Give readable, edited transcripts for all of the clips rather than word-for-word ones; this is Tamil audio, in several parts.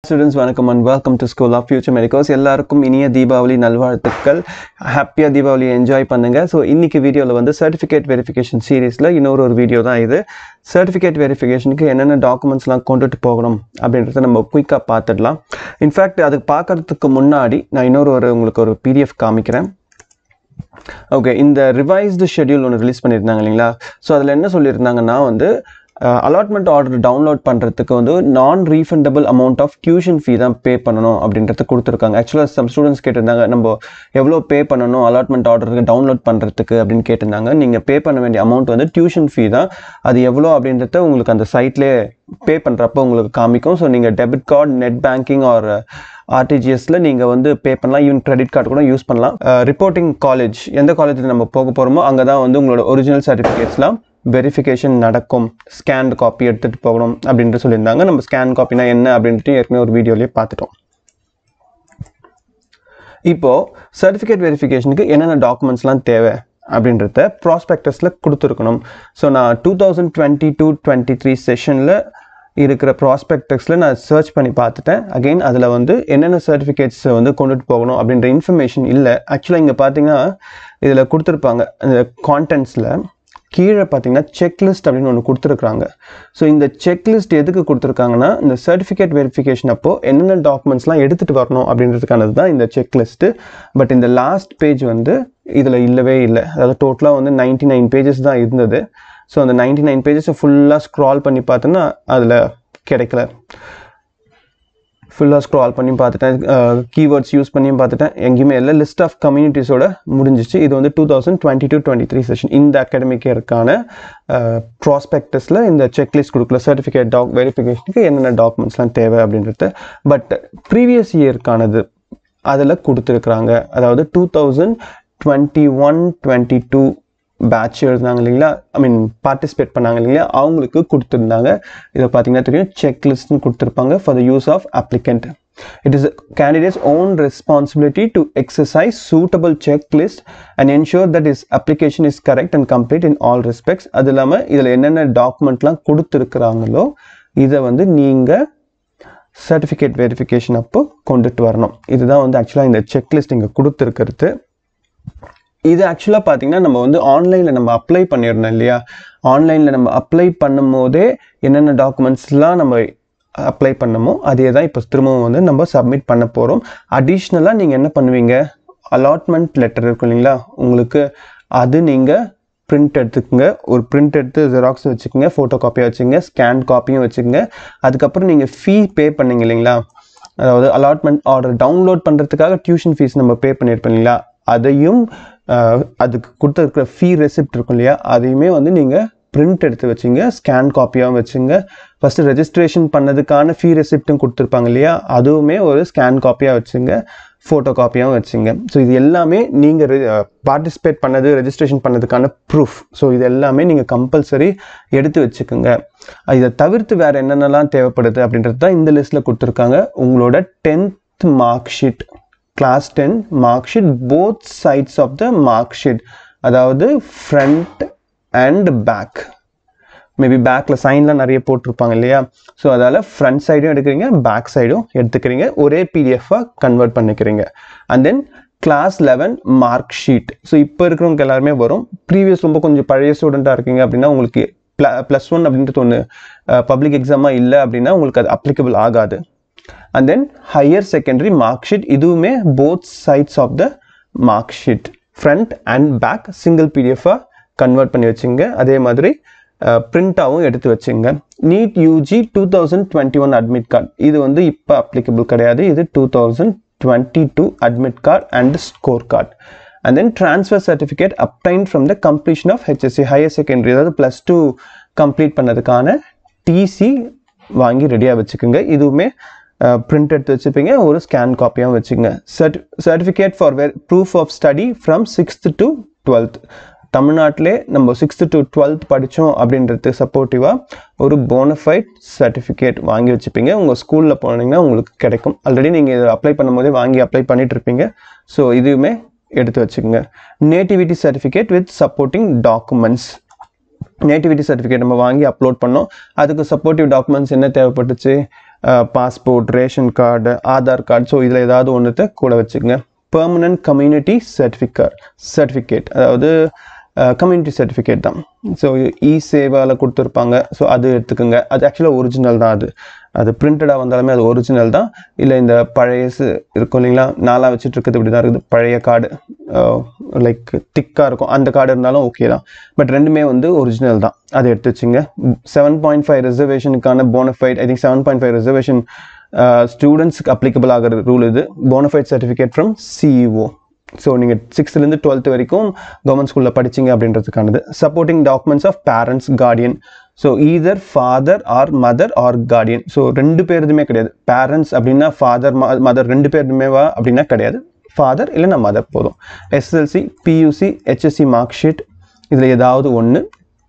Students, welcome and welcome to School of Future Medicals. எல்லாருக்கும் இனிய தீபாவளி நல்வாழ்த்துக்கள். ஹாப்பியா தீபாவளி என்ஜாய் பண்ணுங்க. ஸோ இன்னைக்கு வீடியோவில் வந்து சர்டிஃபிகேட் வெரிஃபிகேஷன் சீரீஸில் இன்னொரு வீடியோ தான் இது. சர்டிஃபிகேட் வெரிஃபிகேஷனுக்கு என்னென்ன டாக்குமெண்ட்ஸ்லாம் கொண்டுட்டு போகணும் அப்படின்றத நம்ம குயிக்காக பார்த்துடலாம். இன்ஃபேக்ட் அதுக்கு பார்க்கறதுக்கு முன்னாடி நான் உங்களுக்கு ஒரு PDF காமிக்கிறேன். ஓகே, இந்த ரிவைஸ்டு ஷெட்யூல் ஒன்று ரிலீஸ் பண்ணியிருந்தாங்க இல்லைங்களா? ஸோ அதில் என்ன சொல்லியிருந்தாங்கன்னா வந்து அலாட்மெண்ட் ஆர்டர் டவுன்லோட் பண்ணுறதுக்கு வந்து நான் refundable amount of tuition fee தான் பே பண்ணணும் அப்படின்றத கொடுத்துருக்காங்க. ஆக்சுவலாக சம் ஸ்டூடெண்ட்ஸ் கேட்டிருந்தாங்க, நம்ம எவ்வளோ பே பண்ணணும் அலாட்மெண்ட் ஆர்டருக்கு டவுன்லோட் பண்ணுறதுக்கு அப்படின்னு கேட்டிருந்தாங்க. நீங்கள் பே பண்ண வேண்டிய அமௌண்ட் வந்து டியூஷன் ஃபீ தான். அது எவ்வளோ அப்படின்றத உங்களுக்கு அந்த சைட்லேயே பே பண்ணுறப்போ உங்களுக்கு காமிக்கும். ஸோ நீங்கள் debit card, net banking or ஆர்டிஜிஎஸில் நீங்கள் வந்து பே பண்ணலாம். ஈவன் கிரெடிட் கார்டு கூட யூஸ் பண்ணலாம். ரிப்போர்ட்டிங் காலேஜ், எந்த காலேஜில் நம்ம போக போகிறோமோ அங்கே தான் வந்து உங்களோட ஒரிஜினல் சர்டிஃபிகேட்ஸ்லாம் வெரிஃபிகேஷன் நடக்கும். ஸ்கேன் காப்பி எடுத்துகிட்டு போகணும் அப்படின்ட்டு சொல்லியிருந்தாங்க. நம்ம ஸ்கேன் காப்பினா என்ன அப்படின்ட்டு ஏற்கனவே ஒரு வீடியோலேயே பார்த்துட்டோம். இப்போது சர்டிஃபிகேட் வெரிஃபிகேஷனுக்கு என்னென்ன டாக்குமெண்ட்ஸ்லாம் தேவை அப்படின்றத ப்ராஸ்பெக்டஸில் கொடுத்துருக்கணும். ஸோ நான் 2022-23 செஷனில் இருக்கிற ப்ராஸ்பெக்டஸில் நான் சர்ச் பண்ணி பார்த்துட்டேன். அகெயின் அதில் வந்து என்னென்ன சர்டிஃபிகேட்ஸை வந்து கொண்டுட்டு போகணும் அப்படின்ற இன்ஃபர்மேஷன் இல்லை. ஆக்சுவலாக இங்கே பார்த்தீங்கன்னா இதில் கொடுத்துருப்பாங்க, இந்த கான்டென்ட்ஸில் கீழே பார்த்தீங்கன்னா செக்லிஸ்ட் அப்படின்னு ஒன்று கொடுத்துருக்குறாங்க. ஸோ இந்த செக்லிஸ்ட் எதுக்கு கொடுத்துருக்காங்கன்னா, இந்த சர்டிஃபிகேட் வெரிஃபிகேஷன் அப்போது என்னென்ன டாக்குமெண்ட்ஸ்லாம் எடுத்துகிட்டு வரணும் அப்படின்றதுக்கானது தான் இந்த செக்லிஸ்ட்டு. பட் இந்த லாஸ்ட் பேஜ் வந்து இதில் இல்லவே இல்லை. அதாவது டோட்டலாக வந்து 99 பேஜஸ் தான் இருந்தது. ஸோ அந்த 99 பேஜஸை ஃபுல்லாக ஸ்க்ரால் பண்ணி பார்த்தோன்னா அதில் கிடைக்கல. ஃபுல்லாக ஸ்க்ரால் பண்ணி பார்த்துட்டேன், கீவேர்ட்ஸ் யூஸ் பண்ணியும் பார்த்துட்டேன், எங்கேயுமே இல்லை. லிஸ்ட் ஆஃப் கம்யூனிட்டிஸோட முடிஞ்சிச்சு. இது வந்து 2022-23 செஷன் இந்த அகாடமிக் இயருக்கான ப்ராஸ்பெக்டஸில் இந்த செக்லிஸ்ட் கொடுக்கல சர்டிஃபிகேட் வெரிஃபிகேஷனுக்கு என்னென்ன டாக்குமெண்ட்ஸ்லாம் தேவை அப்படின்றது. பட் ப்ரீவியஸ் இயருக்கானது அதில் கொடுத்துருக்குறாங்க. அதாவது 2021-22 பேட்ச் எழுதுனாங்க இல்லைங்களா, பார்ட்டிசிபேட் பண்ணாங்க இல்லைங்களா, அவங்களுக்கு கொடுத்துருந்தாங்க. இதை பார்த்தீங்கன்னா தெரியும், செக்லிஸ்ட்னு கொடுத்துருப்பாங்க. For the use of applicant, it is candidate's own responsibility to exercise suitable checklist and ensure that is application is correct and complete in all respects. அது இல்லாமல் இதில் என்னென்ன டாக்குமெண்ட்லாம் கொடுத்துருக்குறாங்களோ இதை வந்து நீங்கள் சர்டிஃபிகேட் வெரிஃபிகேஷன் அப்போ கொண்டுட்டு வரணும். இதுதான் வந்து ஆக்சுவலாக இந்த செக்லிஸ்ட் இங்கே கொடுத்துருக்கிறது. இது ஆக்சுவலாக பார்த்தீங்கன்னா நம்ம வந்து ஆன்லைனில் நம்ம அப்ளை பண்ணிடணும் இல்லையா? ஆன்லைனில் நம்ம அப்ளை பண்ணும் போதே என்னென்ன டாக்குமெண்ட்ஸ்லாம் நம்ம அப்ளை பண்ணமோ அதே தான் இப்போ திரும்பவும் வந்து நம்ம சப்மிட் பண்ண போகிறோம். அடிஷ்னலாக நீங்கள் என்ன பண்ணுவீங்க, அலாட்மெண்ட் லெட்டர் இருக்கும் இல்லைங்களா உங்களுக்கு, அது நீங்கள் பிரிண்ட் எடுத்துக்கோங்க. ஒரு பிரிண்ட் எடுத்து ஜெராக்ஸ் வச்சுக்கோங்க, ஃபோட்டோ காப்பியாக வச்சுக்கோங்க, ஸ்கேன் காப்பியும் வச்சுக்கோங்க. அதுக்கப்புறம் நீங்கள் ஃபீ பே பண்ணீங்க இல்லைங்களா, அதாவது அலாட்மெண்ட் ஆர்டர் டவுன்லோட் பண்ணுறதுக்காக டியூஷன் ஃபீஸ் நம்ம பே பண்ணியிருப்போம் இல்லைங்களா, அதையும் அதுக்கு கொடுத்துருக்குற ஃபீ ரெசிப்ட் இருக்கும் இல்லையா, அதையுமே வந்து நீங்கள் பிரிண்ட் எடுத்து வச்சுங்க, ஸ்கேன் காப்பியாகவும் வச்சுங்க. ஃபஸ்ட்டு ரெஜிஸ்ட்ரேஷன் பண்ணதுக்கான ஃபீ ரெசிப்ட்டும் கொடுத்துருப்பாங்க இல்லையா, அதுவுமே ஒரு ஸ்கேன் காப்பியாக வச்சுங்க, ஃபோட்டோ காப்பியாகவும் வச்சுங்க. ஸோ இது எல்லாமே நீங்கள் பார்ட்டிசிபேட் பண்ணது, ரெஜிஸ்ட்ரேஷன் பண்ணதுக்கான ப்ரூஃப். ஸோ இது எல்லாமே நீங்கள் கம்பல்சரி எடுத்து வச்சுக்கோங்க. இதை தவிர்த்து வேறு என்னென்னலாம் தேவைப்படுது அப்படின்றது தான் இந்த லிஸ்ட்டில் கொடுத்துருக்காங்க. உங்களோட 10th mark sheet, class 10 mark sheet, both sides of the mark sheet, அதாவது ஃப்ரண்ட் அண்ட் பேக். மேபி பேக்கில் சைன்லாம் நிறைய போட்டிருப்பாங்க இல்லையா, ஸோ அதால் ஃப்ரண்ட் சைடும் எடுக்கிறீங்க, பேக் சைடும் எடுத்துக்கிறீங்க, ஒரே PDF-ஆக கன்வெர்ட் பண்ணிக்கிறீங்க. And then class 11 mark sheet. So இப்போ இருக்கிறவங்க எல்லாருமே வரும். ப்ரீவியஸ் ரொம்ப கொஞ்சம் பழைய ஸ்டூடெண்ட்டாக இருக்கீங்க அப்படின்னா உங்களுக்கு +1 அப்படின்றது ஒன்று பப்ளிக் எக்ஸாமாக இல்லை அப்படின்னா உங்களுக்கு அது அப்ளிகபிள் ஆகாது. And then higher secondary mark sheet, இதுவுமே both sides of the mark sheet, front and back single PDF-ஆ கன்வெர்ட் பண்ணி வச்சுங்க. அதே மாதிரி பிரிண்டாகவும் எடுத்து வச்சுங்க. NEET UG 2021 அட்மிட் கார்டு, இது வந்து இப்போ அப்ளிகபிள் கிடையாது. இது 2022 admit card and score card. And then transfer certificate obtained from the completion of HSC higher secondary, அதாவது +2 கம்ப்ளீட் பண்ணதுக்கான TC வாங்கி ரெடியாக வச்சுக்கோங்க. இதுவுமே பிரிண்ட் எடுத்து வச்சுப்பீங்க, ஒரு ஸ்கேன் காப்பியாகவும் வச்சுங்க. Certificate for proof of study from 6th to 12th. தமிழ்நாட்டிலே நம்ம 6th to 12th படித்தோம் அப்படின்றது சப்போர்ட்டிவாக ஒரு போனஃபைட் சர்டிஃபிகேட் வாங்கி வச்சுப்பீங்க. உங்கள் ஸ்கூலில் போனீங்கன்னா உங்களுக்கு கிடைக்கும். ஆல்ரெடி நீங்கள் இதை அப்ளை பண்ணும் போதே வாங்கி அப்ளை பண்ணிட்டு இருப்பீங்க. ஸோ இதுவுமே எடுத்து வச்சுக்கோங்க. Nativity certificate with supporting documents. Nativity certificate நம்ம வாங்கி அப்லோட் பண்ணோம். அதுக்கு சப்போர்ட்டிவ் டாக்குமெண்ட்ஸ் என்ன தேவைப்பட்டுச்சு, passport, ration card, Aadhaar card, so இதில் ஏதாவது ஒன்றுத்தை கூட வச்சுக்கோங்க. பெர்மனன்ட் கம்யூனிட்டி சர்டிஃபிகேட், அதாவது கம்யூனிட்டி சர்டிஃபிகேட் தான். ஸோ சேவாவில் கொடுத்துருப்பாங்க, ஸோ அது எடுத்துக்கோங்க. அது ஆக்சுவலாக ஒரிஜினல் தான். அது பிரிண்டடாக வந்தாலுமே அது ஒரிஜினல் தான். இல்லை இந்த பழையசு இருக்கும் இல்லைங்களா, நாளாக வச்சுட்டு இருக்கிறது இப்படி தான் இருக்குது, பழைய கார்டு லைக் திக்காக இருக்கும், அந்த கார்டு இருந்தாலும் ஓகே தான். பட் ரெண்டுமே வந்து ஒரிஜினல் தான், அதை எடுத்து வச்சுங்க. 7.5 ரிசர்வேஷனுக்கான போனஃபைட், ஐ திங்க் 7.5 ரிசர்வேஷன் ஸ்டூடெண்ட்ஸுக்கு அப்ளிகபிள் ஆகிற ரூல் இது. Bonafide certificate from CEO. So நீங்கள் 6th to 12th வரைக்கும் கவர்மெண்ட் ஸ்கூலில் படிச்சிங்க அப்படின்றதுக்கானது. Supporting documents of parents, guardian. So either father or mother or guardian. So ரெண்டு பேருதுமே கிடையாது. பேரண்ட்ஸ் அப்படின்னா ஃபாதர் மதர் ரெண்டு பேருமேவா அப்படின்னா கிடையாது. ஃபாதர் இல்லைன்னா மதர் போதும். SSLC, PUC, HSC mark sheet, இதில் ஏதாவது ஒன்று.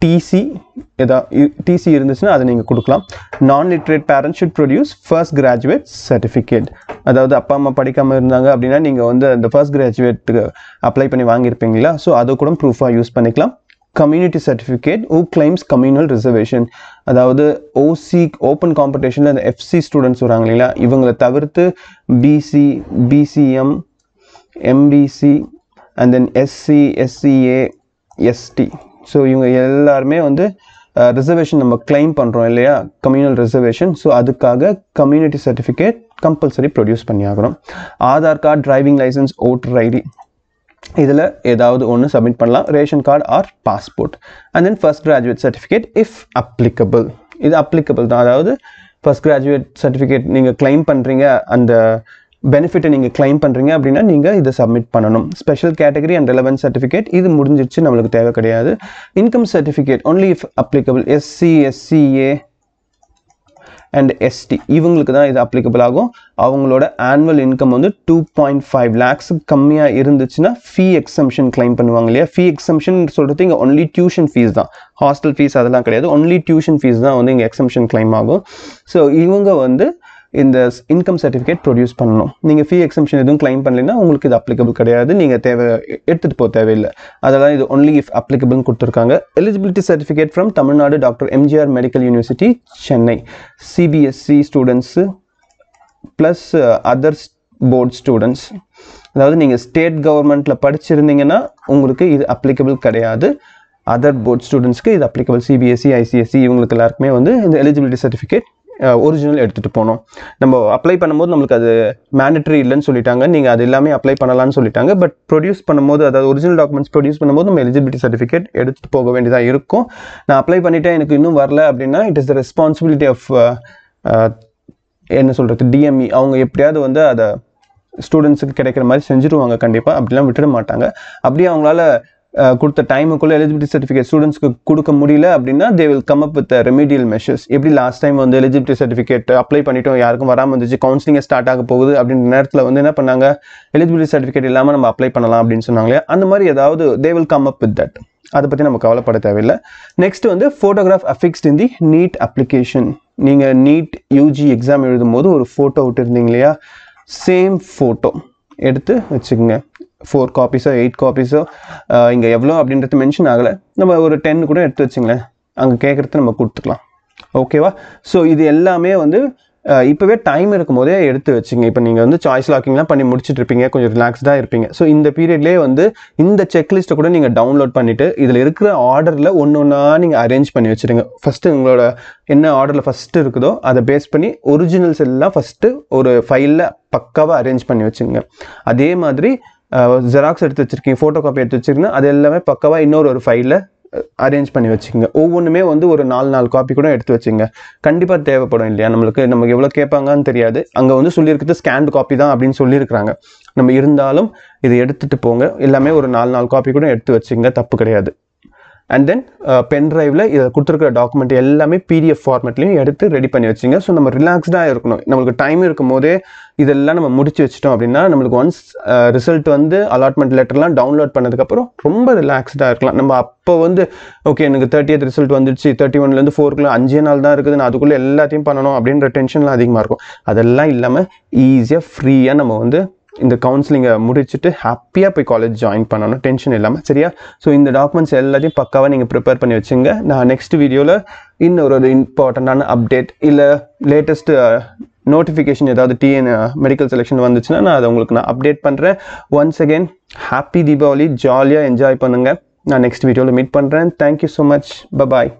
டிசி இருந்துச்சுன்னா அதை நீங்கள் கொடுக்கலாம். Non literate parent should produce first graduate certificate. அதாவது அப்பா அம்மா படிக்காமல் இருந்தாங்க அப்படின்னா நீங்கள் வந்து அந்த ஃபர்ஸ்ட் கிராஜுவேட்டுக்கு அப்ளை பண்ணி வாங்கியிருப்பீங்களா, ஸோ அதை கூட ப்ரூஃபாக யூஸ் பண்ணிக்கலாம். Community certificate who claims communal reservation, அதாவது ஓசி ஓப்பன் காம்படிஷனில் அந்த எஃப்சி ஸ்டூடெண்ட்ஸ் வராங்க இல்லைங்களா, இவங்களை தவிர்த்து BC, BCM, MBC and then SC, SCA, ST, so இவங்க எல்லாருமே வந்து ரிசர்வேஷன் நம்ம கிளைம் பண்ணுறோம் இல்லையா, கம்யூனல் ரிசர்வேஷன். ஸோ அதுக்காக கம்யூனிட்டி சர்டிஃபிகேட் கம்பல்சரி ப்ரொடியூஸ் பண்ணி ஆகணும். Aadhaar card, driving licence, voter ID, இதில் ஏதாவது ஒன்று சப்மிட் பண்ணலாம். Ration card or passport. And then first graduate certificate if applicable. இது அப்ளிகபிள் தான், அதாவது ஃபர்ஸ்ட் கிராஜுவேட் சர்டிஃபிகேட் நீங்கள் கிளைம் பண்ணுறீங்க, அந்த பெனிஃபிட்டை நீங்கள் கிளைம் பண்ணுறீங்க அப்படின்னா நீங்கள் இதை சப்மிட் பண்ணணும். Special category and relevant certificate இது முடிஞ்சிருச்சு, நம்மளுக்கு தேவை கிடையாது. Income certificate only if applicable. SC, SCA and ST இவங்களுக்கு தான் இது அப்ளிகபிள் ஆகும். அவங்களோட ஆனுவல் இன்கம் வந்து 2.5 lakhs கம்மியாக இருந்துச்சுன்னா ஃபீ எக்ஸம்ஷன் கிளைம் பண்ணுவாங்க இல்லையா. ஃபீ எக்ஸம்ஷன் சொல்கிறது இங்கே ஒன்லி டியூஷன் ஃபீஸ் தான், ஹாஸ்டல் ஃபீஸ் அதெல்லாம் கிடையாது. ஒன்லி டியூஷன் ஃபீஸ் தான் வந்து இங்கே எக்ஸம்ஷன் கிளைம் ஆகும். ஸோ இவங்க வந்து இந்த இன்கம் சர்டிஃபிகேட் ப்ரொடியூஸ் பண்ணணும். நீங்கள் ஃபீ எக்ஸம்ஷன் எதுவும் கிளைம் பண்ணலைன்னா உங்களுக்கு இது அப்ளிகபிள் கிடையாது, நீங்கள் எடுத்துகிட்டு போக தேவையில்லை. அதெல்லாம் இது ஒன்லி இஃப் அப்ளிகபிள்னு கொடுத்துருக்காங்க. Eligibility certificate from Tamil Nadu doctor MGR medical university Chennai, CBSE students plus other board students. அதாவது நீங்கள் ஸ்டேட் கவர்மெண்ட்டில் படிச்சிருந்தீங்கன்னா உங்களுக்கு இது அப்ளிகபிள் கிடையாது. அதர் போர்ட் ஸ்டூடெண்ட்ஸ்க்கு இது அப்ளிகபிள். சிபிஎஸ்சி, ஐசிஎஸ்சி இவங்களுக்கு எல்லாருக்குமே வந்து இந்த எலிஜிபிலிட்டி சர்டிஃபிகேட் ஒரிஜினல் எடுத்துகிட்டு போகணும். நம்ம அப்ளை பண்ணும்போது நம்மளுக்கு அது மேண்டட்ரி இல்லைன்னு சொல்லிட்டாங்க, நீங்கள் அது எல்லாமே அப்ளை பண்ணலான்னு சொல்லிட்டாங்க. பட் ப்ரொடியூஸ் பண்ணும்போது, அதாவது ஒரிஜினல் டாக்குமெண்ட்ஸ் ப்ரொடியூஸ் பண்ணும்போது நம்ம எலிஜிபிலிட்டி சர்டிஃபிகேட் எடுத்துகிட்டு போக வேண்டியதாக இருக்கும். நான் அப்ளை பண்ணிவிட்டேன் எனக்கு இன்னும் வரல அப்படின்னா it is the responsibility of என்ன சொல்கிறது, டிஎம்இ. அவங்க எப்படியாவது வந்து அதை ஸ்டூடெண்ட்ஸுக்கு கிடைக்கிற மாதிரி செஞ்சுருவாங்க கண்டிப்பாக, அப்படிலாம் விட்டுட மாட்டாங்க. அப்படியே அவங்களால கொடுத்த டைமுக்குள்ளே எலிஜிபிலிட்டி சர்டிஃபிகேட் ஸ்டூடெண்ட்ஸ்க்கு கொடுக்க முடியல அப்படின்னா they will come up with remedial measures. எப்படி லாஸ்ட் டைம் வந்து எலிஜிபிலிட்டி சர்டிஃபிகேட் அப்ளை பண்ணிட்டோம், யாருக்கும் வராமல் இருந்துச்சு, கவுன்சிலிங்கே ஸ்டார்ட் ஆக போகுது அப்படின்ற நேரத்தில் வந்து என்ன பண்ணாங்க, எலிஜிபிலிட்டி சர்டிஃபிகேட் இல்லாமல் நம்ம அப்ளை பண்ணலாம் அப்படின்னு சொன்னாங்களே, அந்த மாதிரி ஏதாவது they will come up with that. அதை பற்றி நம்ம கவலைப்பட தேவையில்லை. நெக்ஸ்ட் வந்து ஃபோட்டோகிராஃப் அஃபிக்ஸ்ட் இன் தி நீட் அப்ளிகேஷன். நீங்கள் நீட் யூஜி எக்ஸாம் எழுதும் போது ஒரு ஃபோட்டோ விட்டுருந்தீங்க இல்லையா, சேம் ஃபோட்டோ எடுத்து வச்சுக்கோங்க. 4 காப்பீஸோ 8 காப்பீஸோ இங்கே எவ்வளோ அப்படின்றது மென்ஷன் ஆகலை, நம்ம ஒரு 10 கூட எடுத்து வச்சுங்களேன், அங்கே கேட்குறது நம்ம கொடுத்துக்கலாம். ஓகேவா. ஸோ இது எல்லாமே வந்து இப்போவே டைம் இருக்கும் போதே எடுத்து வச்சுங்க. இப்போ நீங்கள் வந்து சாய்ஸ் லாக்கிங்லாம் பண்ணி முடிச்சுட்டு இருப்பீங்க, கொஞ்சம் ரிலாக்ஸ்டாக இருப்பீங்க. ஸோ இந்த பீரியட்லேயே வந்து இந்த செக்லிஸ்ட்டை கூட நீங்கள் டவுன்லோட் பண்ணிவிட்டு இதில் இருக்கிற ஆர்டரில் ஒன்று ஒன்றா நீங்கள் அரேஞ்ச் பண்ணி வச்சுருங்க. ஃபஸ்ட்டு உங்களோட என்ன ஆர்டரில் ஃபஸ்ட்டு இருக்குதோ அதை பேஸ் பண்ணி ஒரிஜினல்ஸ் எல்லாம் ஃபஸ்ட்டு ஒரு ஃபைலில் பக்காவாக அரேஞ்ச் பண்ணி வச்சுங்க. அதே மாதிரி ஜெராக்ஸ் எடுத்து வச்சுருக்கீங்க, ஃபோட்டோ காப்பி எடுத்து வச்சுருக்கீங்கன்னா அது எல்லாமே பக்காவாக இன்னொரு ஃபைலில் அரேஞ்ச் பண்ணி வச்சுக்கோங்க. ஒவ்வொன்றுமே வந்து ஒரு 4 காப்பி கூட எடுத்து வச்சுங்க. கண்டிப்பாக தேவைப்படும் இல்லையா, நமக்கு எவ்வளோ கேட்பாங்கன்னு தெரியாது. அங்கே வந்து சொல்லியிருக்கிறது ஸ்கேண்ட் காப்பி தான் அப்படின்னு சொல்லியிருக்கிறாங்க. நம்ம இருந்தாலும் இதை எடுத்துகிட்டு போங்க. எல்லாமே ஒரு 4 காப்பி கூட எடுத்து வச்சுங்க, தப்பு கிடையாது. அண்ட் தென் பென் ட்ரைவில் இதை கொடுத்துருக்கிற டாக்குமெண்ட் எல்லாமே பிடிஎஃப் ஃபார்மேட்லையும் எடுத்து ரெடி பண்ணி வச்சுங்க. ஸோ நம்ம ரிலாக்ஸ்டாக இருக்கணும். நம்மளுக்கு டைம் இருக்கும் போதே இதெல்லாம் நம்ம முடிச்சு வச்சிட்டோம் அப்படின்னா நம்மளுக்கு ஒன்ஸ் ரிசல்ட் வந்து அலாட்மெண்ட் லெட்டர்லாம் டவுன்லோட் பண்ணதுக்கப்புறம் ரொம்ப ரிலாக்ஸ்டாக இருக்கலாம். நம்ம அப்போ வந்து ஓகே எனக்கு 30th ரிசல்ட் வந்துடுச்சு, 31லேருந்து 4க்குள்ள 5 நாள் தான் இருக்குது, நான் அதுக்குள்ளே எல்லாத்தையும் பண்ணணும் அப்படின்ற டென்ஷன்லாம் அதிகமாக இருக்கும். அதெல்லாம் இல்லாமல் ஈஸியாக ஃப்ரீயாக நம்ம வந்து இந்த கவுன்சிலிங்கை முடிச்சுட்டு ஹாப்பியாக போய் காலேஜ் ஜாயின் பண்ணணும், டென்ஷன் இல்லாமல். சரியா? ஸோ இந்த டாக்குமெண்ட்ஸ் எல்லாத்தையும் பக்காவாக நீங்கள் ப்ரிப்பேர் பண்ணி வச்சுங்க. நான் நெக்ஸ்ட் வீடியோவில் இன்னொரு இம்பார்ட்டண்ட்டான அப்டேட் இல்லை லேட்டஸ்ட்டு நோட்டிஃபிகேஷன் ஏதாவது டிஎன் மெடிக்கல் செலெக்ஷன் வந்துச்சுன்னா நான் அதை உங்களுக்கு நான் அப்டேட் பண்ணுறேன். ஒன்ஸ் அகெயின் ஹாப்பி தீபாவளி, ஜாலியாக என்ஜாய் பண்ணுங்கள். நான் நெக்ஸ்ட் வீடியோவில் மீட் பண்ணுறேன். Thank you so much. பபாய்.